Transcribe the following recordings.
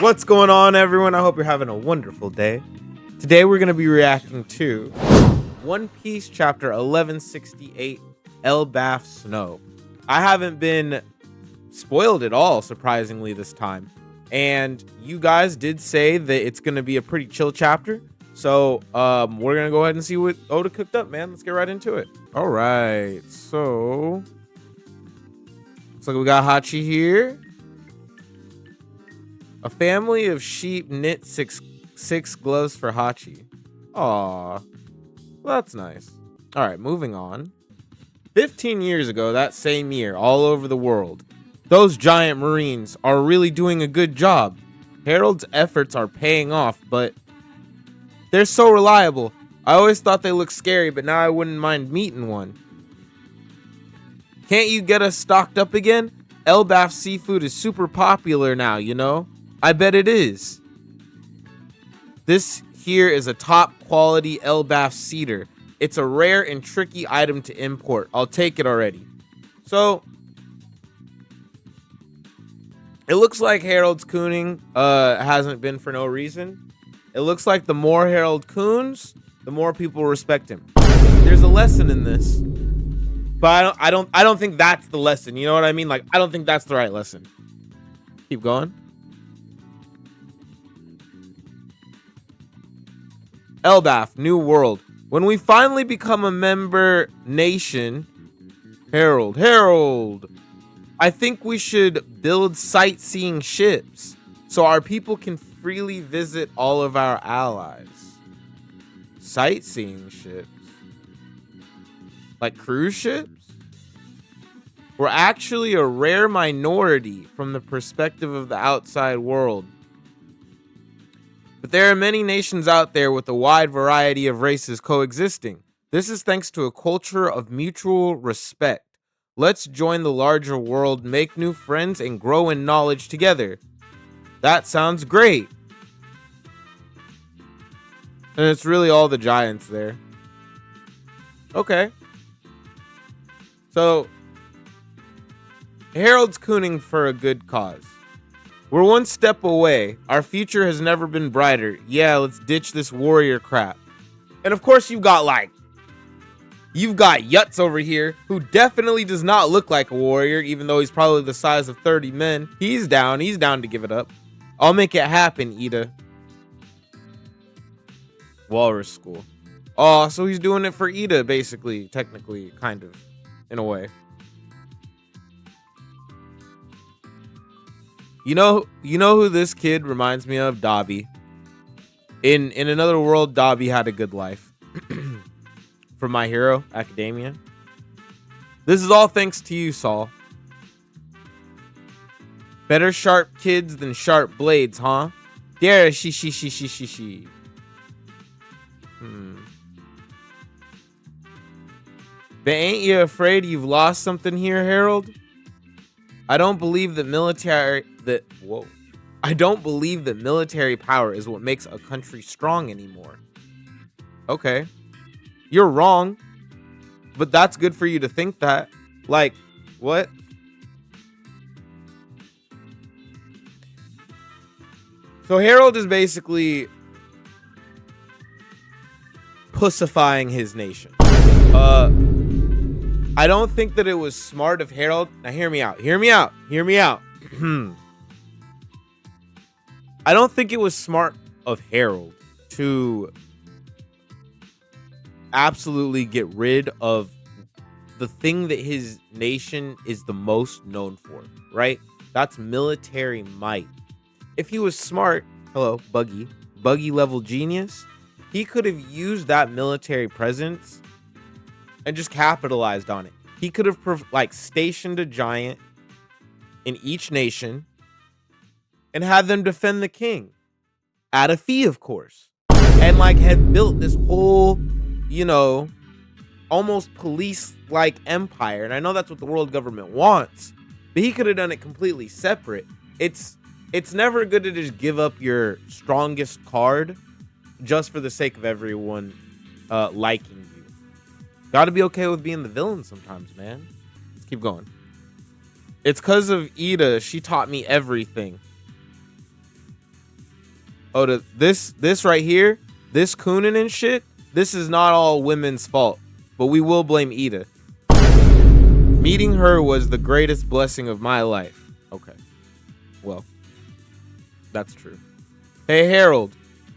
What's going on, everyone? I hope you're having a wonderful day. Today we're going to be reacting to One Piece chapter 1168, Elbaf Snow. I haven't been spoiled at all, surprisingly, this time. And you guys did say that it's going to be a pretty chill chapter. So we're going to go ahead and see what Oda cooked up, man. Let's get right into it. All right. So looks like we got Hachi here. A family of sheep knit six gloves for Hachi. Aw, well, that's nice. All right, moving on. 15 years ago, that same year, all over the world, those giant marines are really doing a good job. Harald's efforts are paying off, but they're so reliable. I always thought they looked scary, but now I wouldn't mind meeting one. Can't you get us stocked up again? Elbaf seafood is super popular now, you know? I bet it is. This here is a top quality Elbaf cedar. It's a rare and tricky item to import. I'll take it already. So it looks like Harald's cooning hasn't been for no reason. It looks like the more Harald coons, the more people respect him. There's a lesson in this, but I don't think that's the lesson. You know what I mean? Like, I don't think that's the right lesson. Keep going. Elbaf, New World. When we finally become a member nation, Harald, I think we should build sightseeing ships so our people can freely visit all of our allies. Sightseeing ships? Like cruise ships? We're actually a rare minority from the perspective of the outside world. But there are many nations out there with a wide variety of races coexisting. This is thanks to a culture of mutual respect. Let's join the larger world, make new friends, and grow in knowledge together. That sounds great. And it's really all the giants there. Okay. So, Harald's cooning for a good cause. We're one step away. Our future has never been brighter. Yeah, let's ditch this warrior crap. And of course, you've got Yuts over here, who definitely does not look like a warrior, even though he's probably the size of 30 men. He's down to give it up. I'll make it happen, Ida. Walrus school. Oh, so he's doing it for Ida, basically, technically, kind of, in a way. You know who this kid reminds me of? Dobby. In another world, Dobby had a good life. From My Hero Academia. This is all thanks to you, Saul. Better sharp kids than sharp blades, huh? There, she. But ain't you afraid you've lost something here, Harald? I don't believe that military power is what makes a country strong anymore. Okay. You're wrong. But that's good for you to think that. Like, what? So Harald is basically pussifying his nation. I don't think that it was smart of Harald. Now hear me out. I don't think it was smart of Harald to absolutely get rid of the thing that his nation is the most known for, right? That's military might. If he was smart, hello, Buggy level genius, he could have used that military presence and just capitalized on it. He could have stationed a giant in each nation and had them defend the king at a fee, of course, and had built this whole, almost police-like empire. And I know that's what the world government wants, but he could have done it completely separate. It's never good to just give up your strongest card just for the sake of everyone liking you. Gotta be okay with being the villain sometimes, man. Let's keep going. It's because of Ida. She taught me everything. Oh, this right here, this Coonin and shit, this is not all women's fault, but we will blame Ida. Meeting her was the greatest blessing of my life. Okay. Well, that's true. Hey, Harold.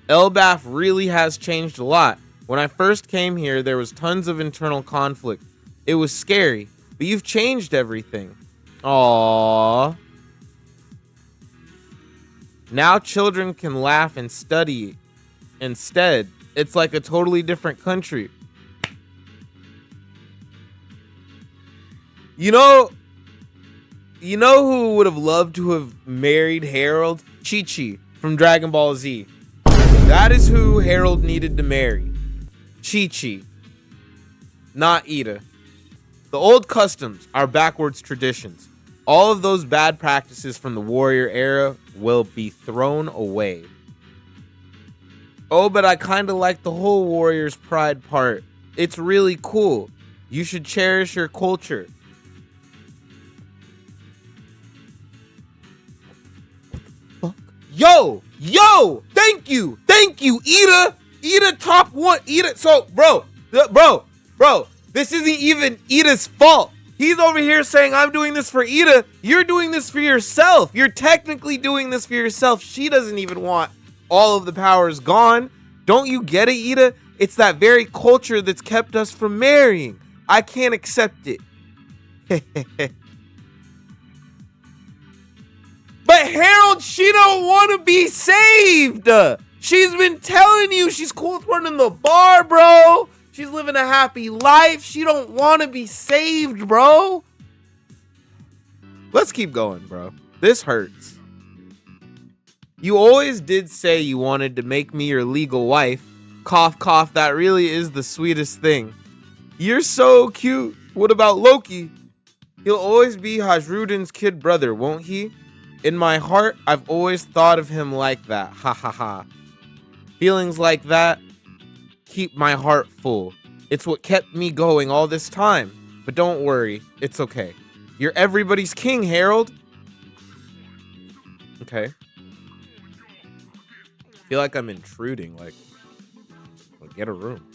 Elbaf really has changed a lot. When I first came here, there was tons of internal conflict. It was scary, but you've changed everything. Aww. Now children can laugh and study instead. It's like a totally different country. You know who would have loved to have married Harold? Chi-Chi from Dragon Ball Z. That is who Harold needed to marry. Chi-Chi. Not Ida. The old customs are backwards traditions. All of those bad practices from the warrior era will be thrown away. Oh, but I kind of like the whole warrior's pride part. It's really cool. You should cherish your culture. Yo, thank you, Ida, top one, Ida. So, bro, this isn't even Ida's fault. He's over here saying, I'm doing this for Ida. You're doing this for yourself. You're technically doing this for yourself. She doesn't even want all of the powers gone. Don't you get it, Ida? It's that very culture that's kept us from marrying. I can't accept it. But Harold, she don't want to be saved. She's been telling you she's cool with running the bar, bro. She's living a happy life. She don't want to be saved, bro. Let's keep going, bro. This hurts. You always did say you wanted to make me your legal wife. Cough, cough. That really is the sweetest thing. You're so cute. What about Loki? He'll always be Hajruden's kid brother, won't he? In my heart, I've always thought of him like that. Ha ha ha. Feelings like that keep my heart full. It's what kept me going all this time. But don't worry, it's okay. You're everybody's king, Harold. Okay. I feel like I'm intruding. Like, get a room.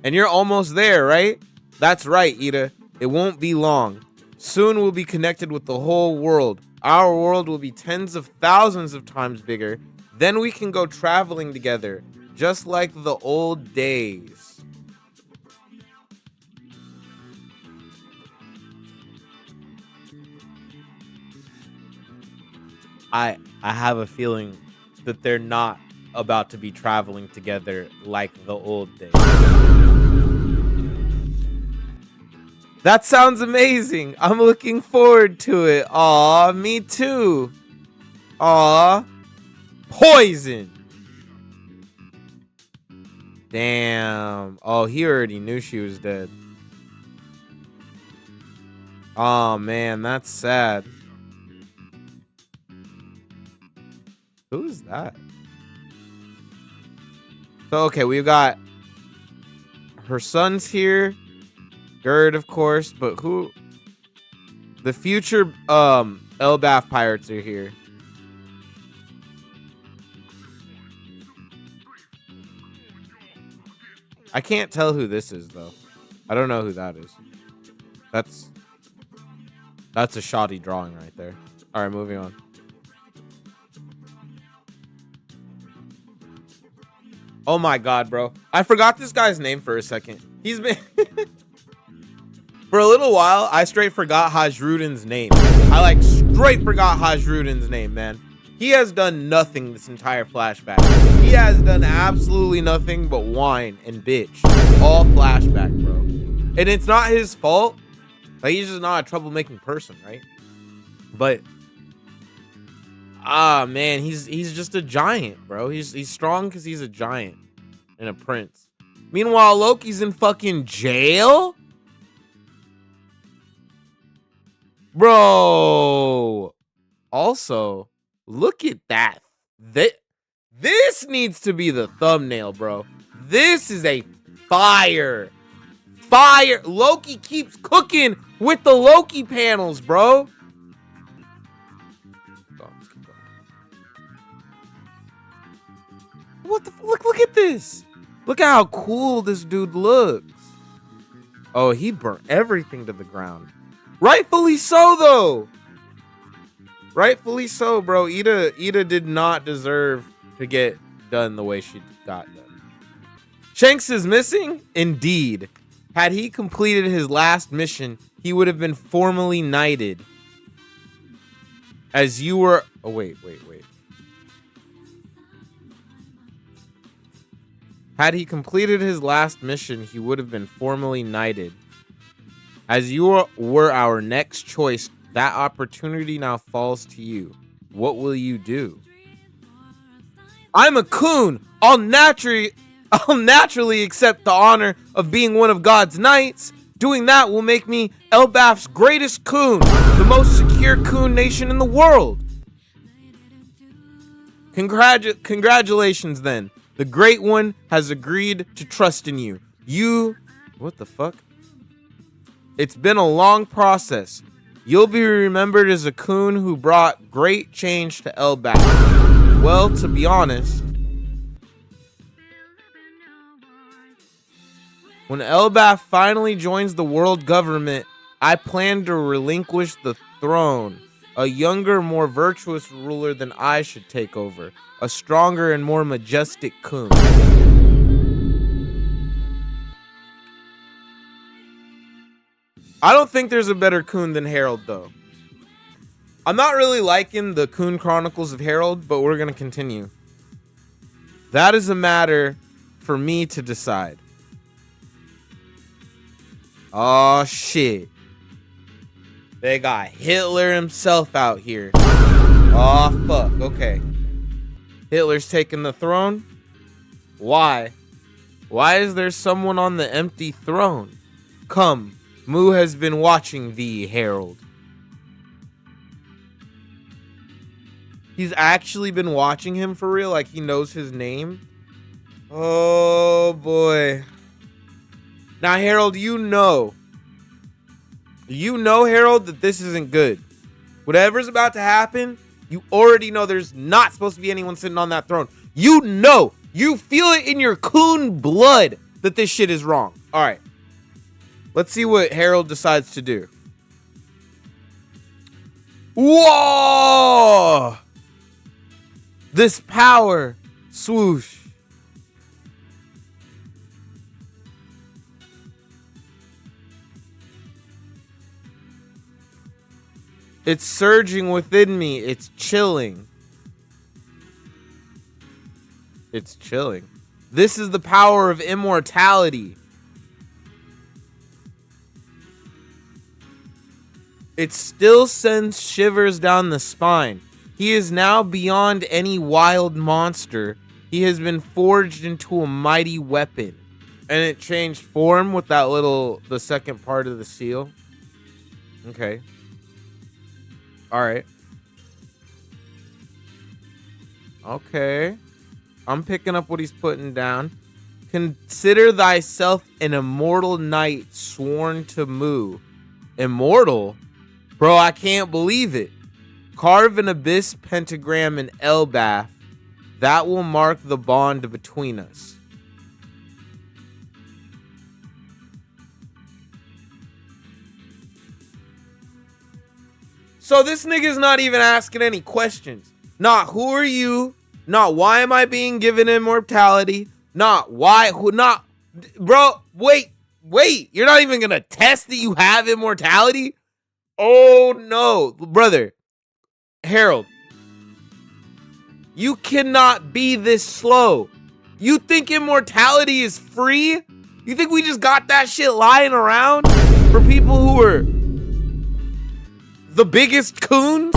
And you're almost there, right? That's right, Ida. It won't be long. Soon we'll be connected with the whole world. Our world will be tens of thousands of times bigger. Then we can go traveling together, just like the old days. I have a feeling that they're not about to be traveling together like the old days. That sounds amazing. I'm looking forward to it. Aw, me too. Aw. Poison. Damn. Oh, he already knew she was dead. Oh, man, that's sad. Who's that? So, okay, we've got her son's here. Gerd, of course, but who? The future Elbaf pirates are here. I can't tell who this is though. I don't know who that is. That's a shoddy drawing right there. All right, moving on. Oh my god, bro. I forgot this guy's name for a second. He's been for a little while, I straight forgot Hajruden's name. I like straight forgot Hajruden's name, man. He has done nothing this entire flashback. He has done absolutely nothing but whine and bitch. All flashback, bro. And it's not his fault. Like, he's just not a troublemaking person, right? But man, he's just a giant, bro. He's strong because he's a giant and a prince. Meanwhile, Loki's in fucking jail? Bro. Also, look at that. This needs to be the thumbnail, bro. This is a fire. Loki keeps cooking with the Loki panels, bro. What the look at this. Look at how cool this dude looks. Oh, he burnt everything to the ground. Rightfully so, though. Rightfully so, bro. Ida did not deserve to get done the way she got done. Shanks is missing? Indeed. Had he completed his last mission, he would have been formally knighted. As you were... Oh, wait. Had he completed his last mission, he would have been formally knighted. As you were our next choice, that opportunity now falls to you. What will you do? I'm a coon. I'll naturally accept the honor of being one of God's knights. Doing that will make me Elbaf's greatest coon, the most secure coon nation in the world. Congratulations, then. The Great One has agreed to trust in you. What the fuck? It's been a long process. You'll be remembered as a coon who brought great change to Elbaf. Well, to be honest, when Elbaf finally joins the world government, I plan to relinquish the throne. A younger, more virtuous ruler than I should take over. A stronger and more majestic coon. I don't think there's a better coon than Harald, though. I'm not really liking the Coon Chronicles of Harald, but we're going to continue. That is a matter for me to decide. Oh, shit. They got Hitler himself out here. Oh, fuck. Okay. Hitler's taking the throne? Why? Why is there someone on the empty throne? Come, Mu has been watching thee, Harald. He's actually been watching him for real? Like he knows his name? Oh, boy. Now, Harald, you know, Harald, that this isn't good. Whatever's about to happen, you already know there's not supposed to be anyone sitting on that throne. You know, you feel it in your coon blood that this shit is wrong. All right. Let's see what Harald decides to do. Whoa! This power. Swoosh. It's surging within me. It's chilling. It's chilling. This is the power of immortality. It still sends shivers down the spine. He is now beyond any wild monster. He has been forged into a mighty weapon. And it changed form with that the second part of the seal. Okay. All right. Okay. I'm picking up what he's putting down. Consider thyself an immortal knight sworn to Mu. Immortal? Bro, I can't believe it. Carve an abyss pentagram in Elbaf. That will mark the bond between us. So this nigga's not even asking any questions. Not who are you? Not why am I being given immortality? Not why, who, not, bro, wait. You're not even gonna test that you have immortality? Oh no, brother. Harald. You cannot be this slow. You think immortality is free? You think we just got that shit lying around for people who are the biggest coons?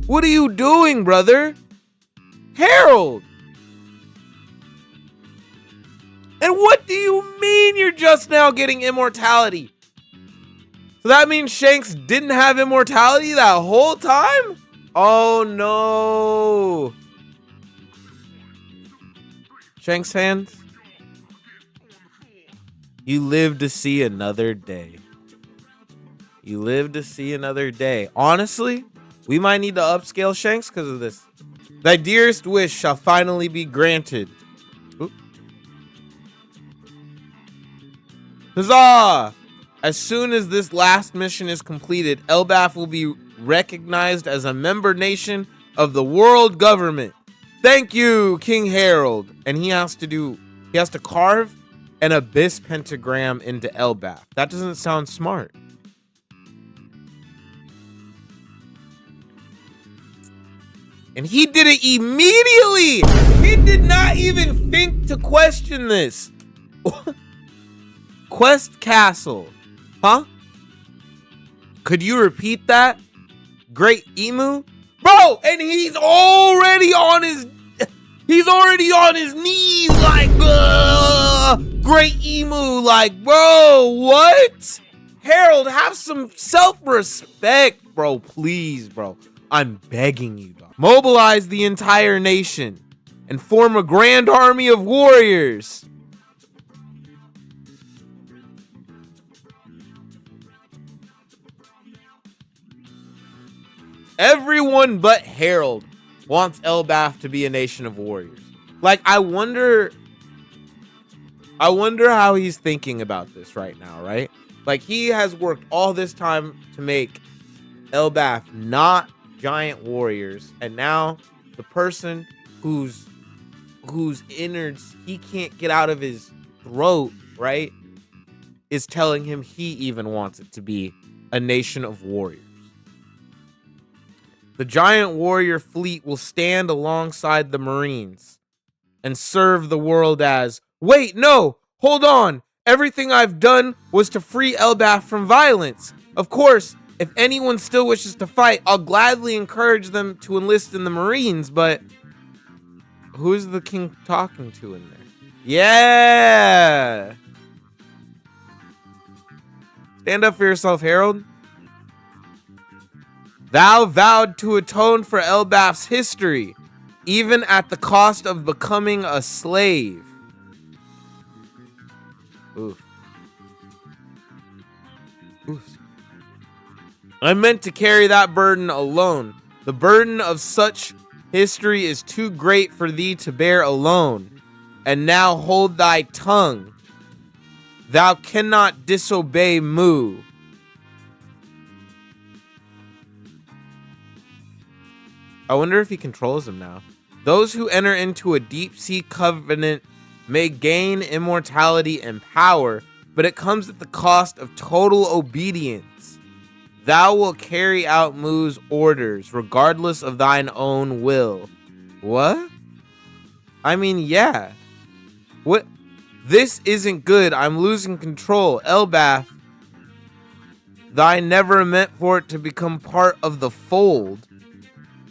What are you doing, brother? Harald! And what do you mean you're just now getting immortality? So that means Shanks didn't have immortality that whole time? Oh no. Shanks fans, you live to see another day. You live to see another day. Honestly, we might need to upscale Shanks because of this. Thy dearest wish shall finally be granted. Oop. Huzzah! As soon as this last mission is completed, Elbaf will be recognized as a member nation of the world government. Thank you, King Harald. And he has to carve an abyss pentagram into Elbaf. That doesn't sound smart. And he did it immediately. He did not even think to question this. Quest Castle. Huh? Could you repeat that? Great Emu? Bro, and he's already on his knees like, Great Emu, like, bro, what? Harald, have some self-respect, bro, please, bro. I'm begging you, dog. Mobilize the entire nation and form a grand army of warriors. Everyone but Harald wants Elbaf to be a nation of warriors. Like, I wonder how he's thinking about this right now, right? Like, he has worked all this time to make Elbaf not giant warriors, and now the person whose innards he can't get out of his throat, right, is telling him he even wants it to be a nation of warriors. The giant warrior fleet will stand alongside the Marines and serve the world as, wait, no, hold on. Everything I've done was to free Elbaf from violence. Of course, if anyone still wishes to fight, I'll gladly encourage them to enlist in the Marines, but who's the king talking to in there? Yeah. Stand up for yourself, Harald. Thou vowed to atone for Elbaf's history, even at the cost of becoming a slave. Oof. Oof. I meant to carry that burden alone. The burden of such history is too great for thee to bear alone. And now hold thy tongue. Thou cannot disobey Mu. I wonder if he controls him now. Those who enter into a deep-sea covenant may gain immortality and power, but it comes at the cost of total obedience. Thou wilt carry out Mu's orders, regardless of thine own will. What? I mean, yeah. What? This isn't good. I'm losing control. Elbaf, thy never meant for it to become part of the fold.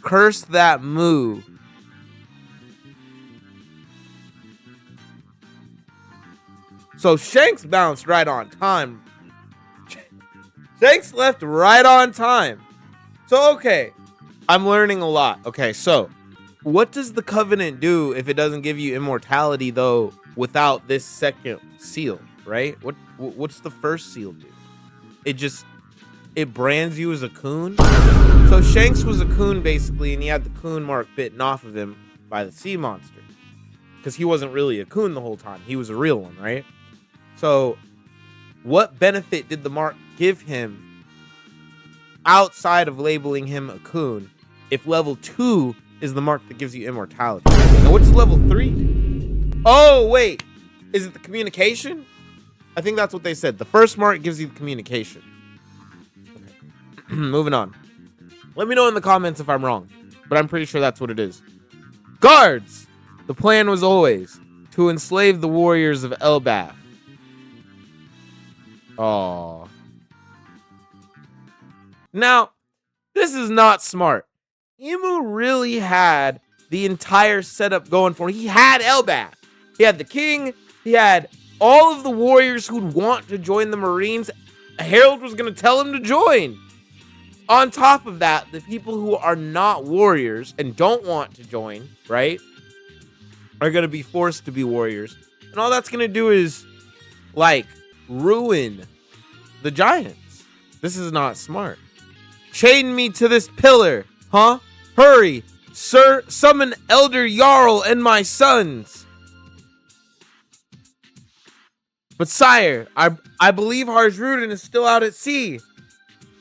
Curse that Mu. So Shanks bounced right on time. Shanks left right on time. So, okay. I'm learning a lot. Okay, so what does the covenant do if it doesn't give you immortality, though, without this second seal, right? What's the first seal do? It brands you as a coon. So Shanks was a coon, basically, and he had the coon mark bitten off of him by the sea monster. Because he wasn't really a coon the whole time. He was a real one, right? So what benefit did the mark give him outside of labeling him a coon if level 2 is the mark that gives you immortality? Now, what's level 3? Oh, wait. Is it the communication? I think that's what they said. The first mark gives you the communication. Okay. Moving on. Let me know in the comments if I'm wrong, but I'm pretty sure that's what it is. Guards! The plan was always to enslave the warriors of Elbaf. Aww. Now, this is not smart. Emu really had the entire setup going for him. He had Elbaf. He had the king. He had all of the warriors who'd want to join the Marines. Harald was going to tell him to join. On top of that, the people who are not warriors and don't want to join, right, are going to be forced to be warriors. And all that's going to do is, like, ruin the giants. This is not smart. Chain me to this pillar, huh? Hurry. Sir, summon Elder Jarl and my sons. But sire, I believe Harald is still out at sea.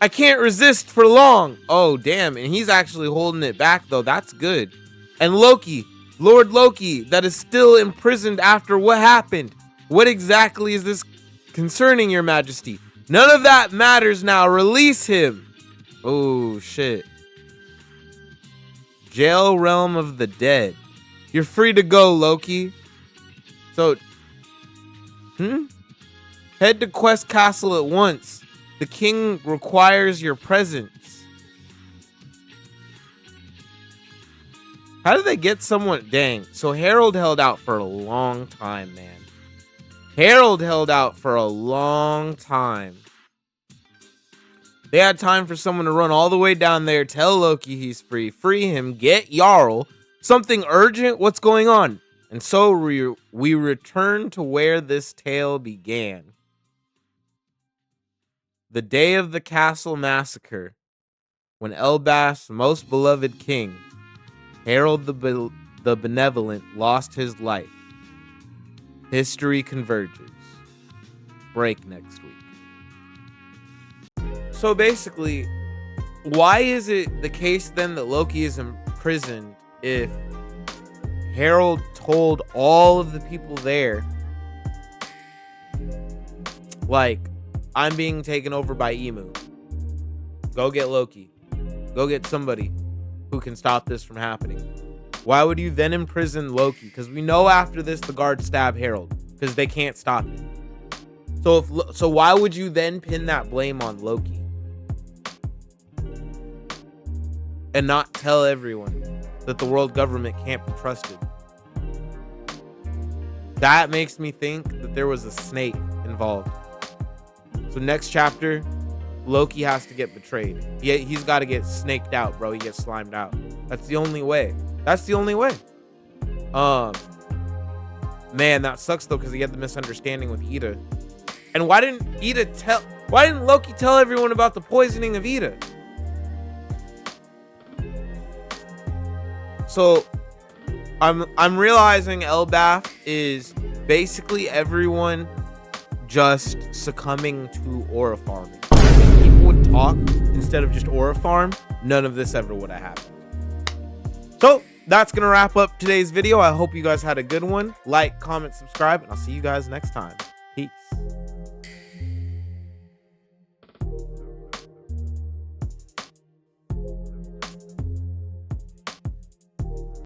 I can't resist for long. Oh, damn. And he's actually holding it back, though. That's good. And Loki, Lord Loki, that is still imprisoned after what happened. What exactly is this concerning, your majesty? None of that matters now. Release him. Oh, shit. Jail realm of the dead. You're free to go, Loki. So, head to Quest Castle at once. The king requires your presence. How did they get someone? Dang. So Harald held out for a long time, man. Harald held out for a long time. They had time for someone to run all the way down there, tell Loki he's free, free him, get Jarl. Something urgent? What's going on? And so we return to where this tale began. The day of the castle massacre, when Elbaf's most beloved king, Harald the Benevolent, lost his life. History converges. Break next week. So basically, why is it the case then that Loki is imprisoned if Harald told all of the people there, like, I'm being taken over by Emu. Go get Loki. Go get somebody who can stop this from happening. Why would you then imprison Loki? Because we know after this the guards stab Harald because they can't stop it. So why would you then pin that blame on Loki and not tell everyone that the world government can't be trusted? That makes me think that there was a snake involved. So next chapter, Loki has to get betrayed. He's got to get snaked out, bro. He gets slimed out. That's the only way. That's the only way. Man, that sucks though, because he had the misunderstanding with Ida. And why didn't Loki tell everyone about the poisoning of Ida? So I'm realizing Elbaf is basically everyone just succumbing to aura farming. If people would talk instead of just aura farm, none of this ever would have happened. So that's gonna wrap up today's video. I hope you guys had a good one. Like, comment, subscribe, and I'll see you guys next time.